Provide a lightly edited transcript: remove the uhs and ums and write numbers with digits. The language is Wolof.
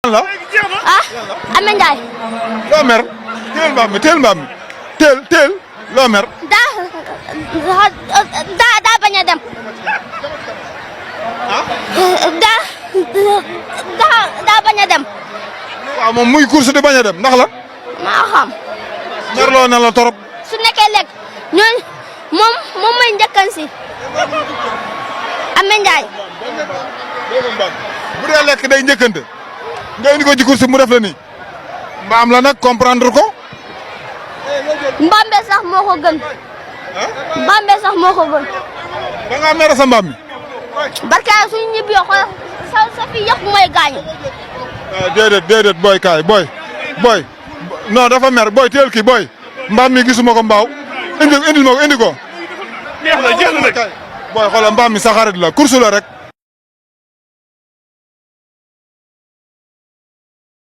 la Ame Ndiaye. loo mer teel mbaam mi teel loo mer. daa bañ a dem. daa bañ a dem. waaw moom muy course di bañ a dem ndax la. maa xam. merloo na la torop. su nekkee lekk ñooñu moom mooy njëkkan si. Ame Ndiaye. bu dee lekk day njëkkante nga indi ko ci course mu def la nii mbaam la nag comprendre ko. Mbambe sax moo ko gën. Mbambe sax moo ko gën. da ngaa mere sa mbaam mi. barke suñu ñibbi yoo xool sa fi yëpp mooy gaañu. déedéet booy kaay booy non dafa mer booy teel kii booy mbaam mi gisuma ko mbaaw indil ma ko indi ko. jeex na nag booy xoolal mbaam mi sa xarit la course la rek.